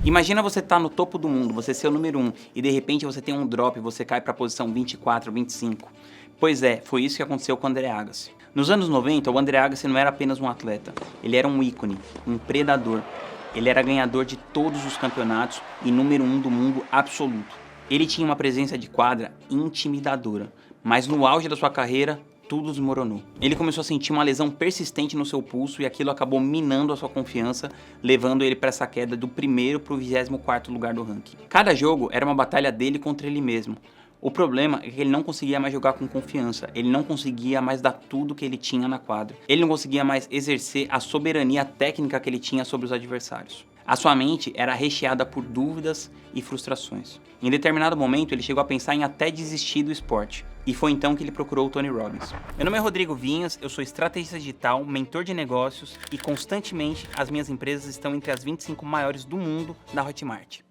Imagina você tá no topo do mundo, você ser o número 1 e de repente você tem um drop e você cai para a posição 24, 25. Pois é, foi isso que aconteceu com o Andre Agassi. Nos anos 90, o Andre Agassi não era apenas um atleta, ele era um ícone, um predador. Ele era ganhador de todos os campeonatos e número 1 do mundo absoluto. Ele tinha uma presença de quadra intimidadora, mas no auge da sua carreira, tudo desmoronou. Ele começou a sentir uma lesão persistente no seu pulso e aquilo acabou minando a sua confiança, levando ele para essa queda do primeiro para o 24º lugar do ranking. Cada jogo era uma batalha dele contra ele mesmo. O problema é que ele não conseguia mais jogar com confiança, ele não conseguia mais dar tudo que ele tinha na quadra. Ele não conseguia mais exercer a soberania técnica que ele tinha sobre os adversários. A sua mente era recheada por dúvidas e frustrações. Em determinado momento, ele chegou a pensar em até desistir do esporte. E foi então que ele procurou o Tony Robbins. Meu nome é Rodrigo Vinhas, eu sou estrategista digital, mentor de negócios e constantemente as minhas empresas estão entre as 25 maiores do mundo da Hotmart.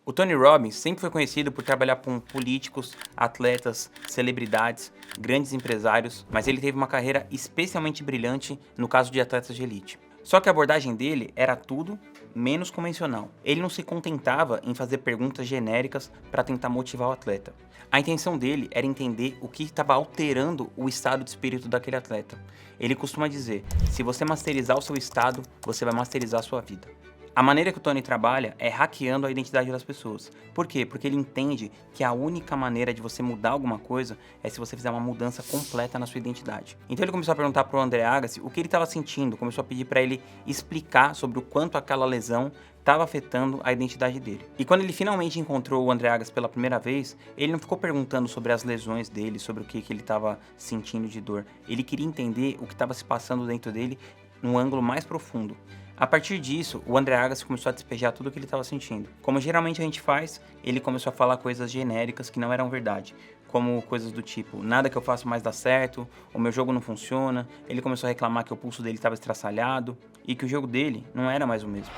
O Tony Robbins sempre foi conhecido por trabalhar com políticos, atletas, celebridades, grandes empresários, mas ele teve uma carreira especialmente brilhante no caso de atletas de elite. Só que a abordagem dele era tudo menos convencional. Ele não se contentava em fazer perguntas genéricas para tentar motivar o atleta. A intenção dele era entender o que estava alterando o estado de espírito daquele atleta. Ele costuma dizer, se você masterizar o seu estado, você vai masterizar a sua vida. A maneira que o Tony trabalha é hackeando a identidade das pessoas. Por quê? Porque ele entende que a única maneira de você mudar alguma coisa é se você fizer uma mudança completa na sua identidade. Então ele começou a perguntar para o Andre Agassi o que ele estava sentindo, começou a pedir para ele explicar sobre o quanto aquela lesão estava afetando a identidade dele. E quando ele finalmente encontrou o Andre Agassi pela primeira vez, ele não ficou perguntando sobre as lesões dele, sobre o que ele estava sentindo de dor. Ele queria entender o que estava se passando dentro dele num ângulo mais profundo. A partir disso, o Andre Agassi começou a despejar tudo o que ele estava sentindo. Como geralmente a gente faz, ele começou a falar coisas genéricas que não eram verdade. Como coisas do tipo, nada que eu faço mais dá certo, o meu jogo não funciona. Ele começou a reclamar que o pulso dele estava estraçalhado e que o jogo dele não era mais o mesmo.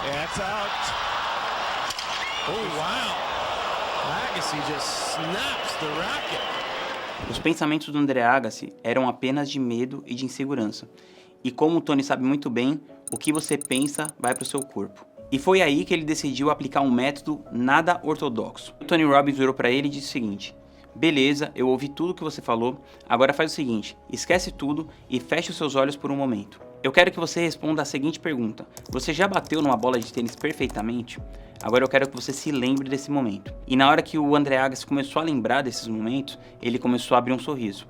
That's out. Oh, wow. Agassi just snaps the racket. Os pensamentos do Andre Agassi eram apenas de medo e de insegurança. E como o Tony sabe muito bem, o que você pensa vai para o seu corpo. E foi aí que ele decidiu aplicar um método nada ortodoxo. O Tony Robbins virou para ele e disse o seguinte: beleza, eu ouvi tudo que você falou, agora faz o seguinte, esquece tudo e feche os seus olhos por um momento. Eu quero que você responda a seguinte pergunta: você já bateu numa bola de tênis perfeitamente? Agora eu quero que você se lembre desse momento. E na hora que o Andre Agassi começou a lembrar desses momentos, ele começou a abrir um sorriso.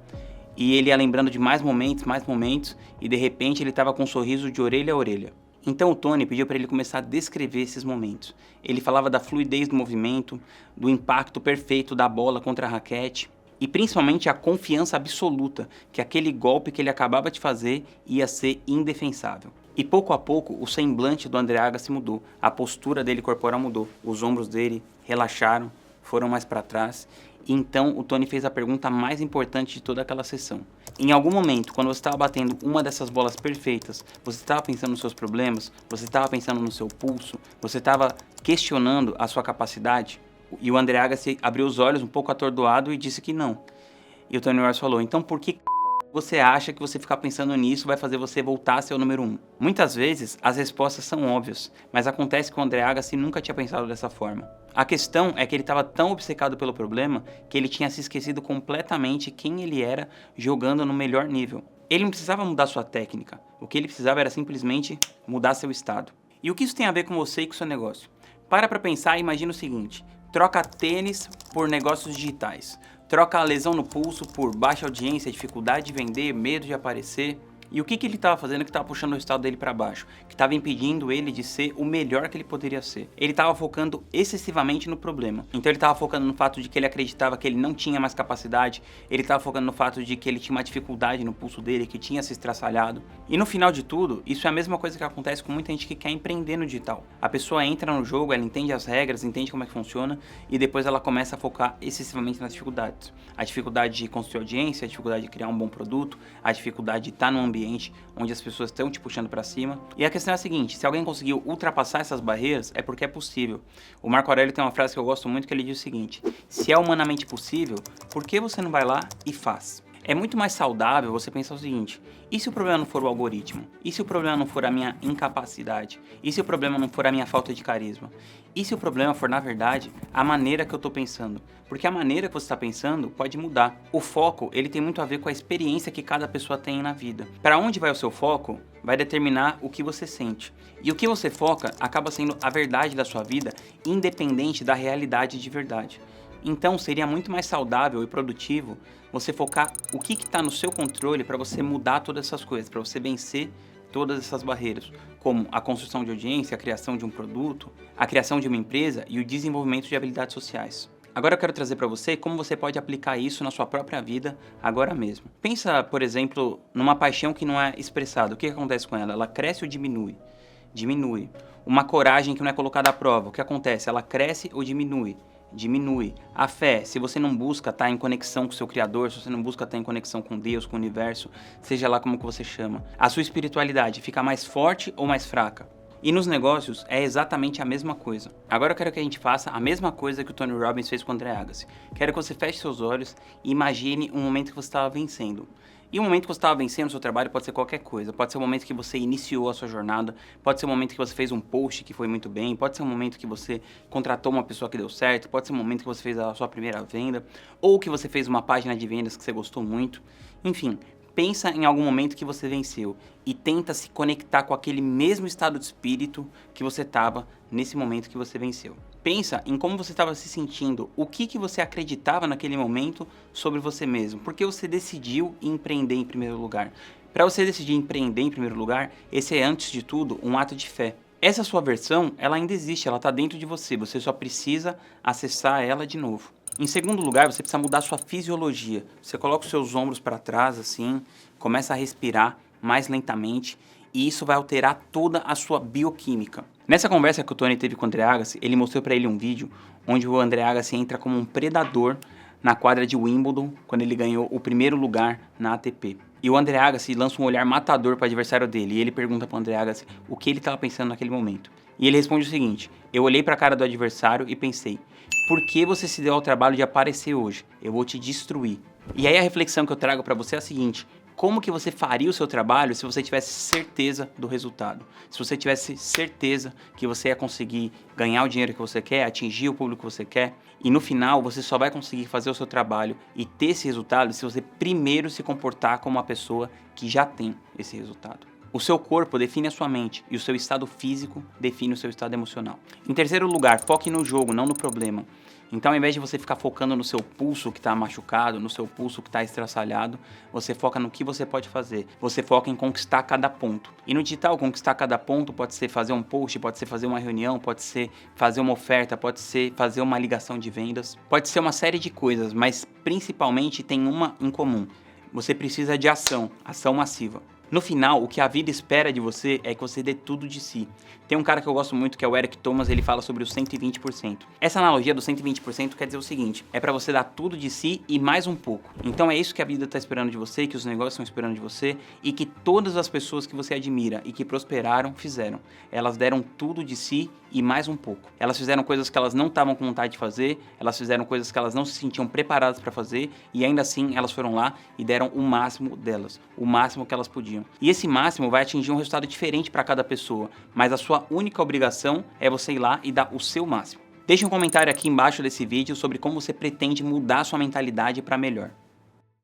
E ele ia lembrando de mais momentos, e de repente ele estava com um sorriso de orelha a orelha. Então o Tony pediu para ele começar a descrever esses momentos. Ele falava da fluidez do movimento, do impacto perfeito da bola contra a raquete, e principalmente a confiança absoluta que aquele golpe que ele acabava de fazer ia ser indefensável. E pouco a pouco o semblante do Andre Agassi mudou, a postura dele corporal mudou, os ombros dele relaxaram, foram mais para trás. E então o Tony fez a pergunta mais importante de toda aquela sessão. Em algum momento, quando você estava batendo uma dessas bolas perfeitas, você estava pensando nos seus problemas, você estava pensando no seu pulso, você estava questionando a sua capacidade? E o Andre Agassi abriu os olhos um pouco atordoado e disse que não. E o Tony Robbins falou, então por que você acha que você ficar pensando nisso vai fazer você voltar a ser o número 1? Muitas vezes as respostas são óbvias, mas acontece que o Andre Agassi nunca tinha pensado dessa forma. A questão é que ele estava tão obcecado pelo problema que ele tinha se esquecido completamente quem ele era jogando no melhor nível. Ele não precisava mudar sua técnica, o que ele precisava era simplesmente mudar seu estado. E o que isso tem a ver com você e com o seu negócio? Para pensar e imagina o seguinte: troca tênis por negócios digitais. Troca a lesão no pulso por baixa audiência, dificuldade de vender, medo de aparecer. E o que ele estava fazendo que estava puxando o estado dele para baixo? Que estava impedindo ele de ser o melhor que ele poderia ser. Ele estava focando excessivamente no problema. Então ele estava focando no fato de que ele acreditava que ele não tinha mais capacidade. Ele estava focando no fato de que ele tinha uma dificuldade no pulso dele, que tinha se estraçalhado. E no final de tudo, isso é a mesma coisa que acontece com muita gente que quer empreender no digital. A pessoa entra no jogo, ela entende as regras, entende como é que funciona e depois ela começa a focar excessivamente nas dificuldades. A dificuldade de construir audiência, a dificuldade de criar um bom produto, a dificuldade de estar num ambiente onde as pessoas estão te puxando para cima. E a questão é a seguinte: se alguém conseguiu ultrapassar essas barreiras, é porque é possível. O Marco Aurélio tem uma frase que eu gosto muito que ele diz o seguinte: se é humanamente possível, por que você não vai lá e faz? É muito mais saudável você pensar o seguinte: e se o problema não for o algoritmo? E se o problema não for a minha incapacidade? E se o problema não for a minha falta de carisma? E se o problema for, na verdade, a maneira que eu tô pensando? Porque a maneira que você está pensando pode mudar. O foco, ele tem muito a ver com a experiência que cada pessoa tem na vida. Para onde vai o seu foco, vai determinar o que você sente. E o que você foca acaba sendo a verdade da sua vida, independente da realidade de verdade. Então, seria muito mais saudável e produtivo você focar o que está no seu controle para você mudar todas essas coisas, para você vencer todas essas barreiras, como a construção de audiência, a criação de um produto, a criação de uma empresa e o desenvolvimento de habilidades sociais. Agora eu quero trazer para você como você pode aplicar isso na sua própria vida agora mesmo. Pensa, por exemplo, numa paixão que não é expressada. O que acontece com ela? Ela cresce ou diminui? Diminui. Uma coragem que não é colocada à prova. O que acontece? Ela cresce ou diminui? Diminui. A fé, se você não busca estar em conexão com o seu Criador, se você não busca estar em conexão com Deus, com o universo, seja lá como que você chama, a sua espiritualidade fica mais forte ou mais fraca? E nos negócios é exatamente a mesma coisa. Agora eu quero que a gente faça a mesma coisa que o Tony Robbins fez com o André Agassi. Quero que você feche seus olhos e imagine um momento que você estava vencendo. E o momento que você estava vencendo o seu trabalho pode ser qualquer coisa. Pode ser o momento que você iniciou a sua jornada, pode ser o momento que você fez um post que foi muito bem, pode ser o momento que você contratou uma pessoa que deu certo, pode ser o momento que você fez a sua primeira venda, ou que você fez uma página de vendas que você gostou muito. Enfim, pensa em algum momento que você venceu e tenta se conectar com aquele mesmo estado de espírito que você estava nesse momento que você venceu. Pensa em como você estava se sentindo, o que você acreditava naquele momento sobre você mesmo, porque você decidiu empreender em primeiro lugar. Para você decidir empreender em primeiro lugar, esse é, antes de tudo, um ato de fé. Essa sua versão, ela ainda existe, ela está dentro de você só precisa acessar ela de novo. Em segundo lugar, você precisa mudar sua fisiologia. Você coloca os seus ombros para trás, assim, começa a respirar mais lentamente e isso vai alterar toda a sua bioquímica. Nessa conversa que o Tony teve com o André Agassi, ele mostrou para ele um vídeo onde o André Agassi entra como um predador na quadra de Wimbledon, quando ele ganhou o primeiro lugar na ATP. E o André Agassi lança um olhar matador para o adversário dele, e ele pergunta para o André Agassi o que ele estava pensando naquele momento. E ele responde o seguinte: eu olhei para a cara do adversário e pensei, por que você se deu ao trabalho de aparecer hoje? Eu vou te destruir. E aí a reflexão que eu trago para você é a seguinte: como que você faria o seu trabalho se você tivesse certeza do resultado? Se você tivesse certeza que você ia conseguir ganhar o dinheiro que você quer, atingir o público que você quer, e no final você só vai conseguir fazer o seu trabalho e ter esse resultado se você primeiro se comportar como uma pessoa que já tem esse resultado. O seu corpo define a sua mente e o seu estado físico define o seu estado emocional. Em terceiro lugar, foque no jogo, não no problema. Então, ao invés de você ficar focando no seu pulso que está machucado, no seu pulso que está estraçalhado, você foca no que você pode fazer. Você foca em conquistar cada ponto. E no digital, conquistar cada ponto pode ser fazer um post, pode ser fazer uma reunião, pode ser fazer uma oferta, pode ser fazer uma ligação de vendas. Pode ser uma série de coisas, mas principalmente tem uma em comum. Você precisa de ação massiva. No final, o que a vida espera de você é que você dê tudo de si. Tem um cara que eu gosto muito, que é o Eric Thomas, ele fala sobre o 120%. Essa analogia do 120% quer dizer o seguinte: é para você dar tudo de si e mais um pouco. Então é isso que a vida está esperando de você, que os negócios estão esperando de você e que todas as pessoas que você admira e que prosperaram fizeram. Elas deram tudo de si e mais um pouco. Elas fizeram coisas que elas não estavam com vontade de fazer, elas fizeram coisas que elas não se sentiam preparadas para fazer e ainda assim elas foram lá e deram o máximo delas, o máximo que elas podiam. E esse máximo vai atingir um resultado diferente para cada pessoa, mas a sua única obrigação é você ir lá e dar o seu máximo. Deixe um comentário aqui embaixo desse vídeo sobre como você pretende mudar a sua mentalidade para melhor.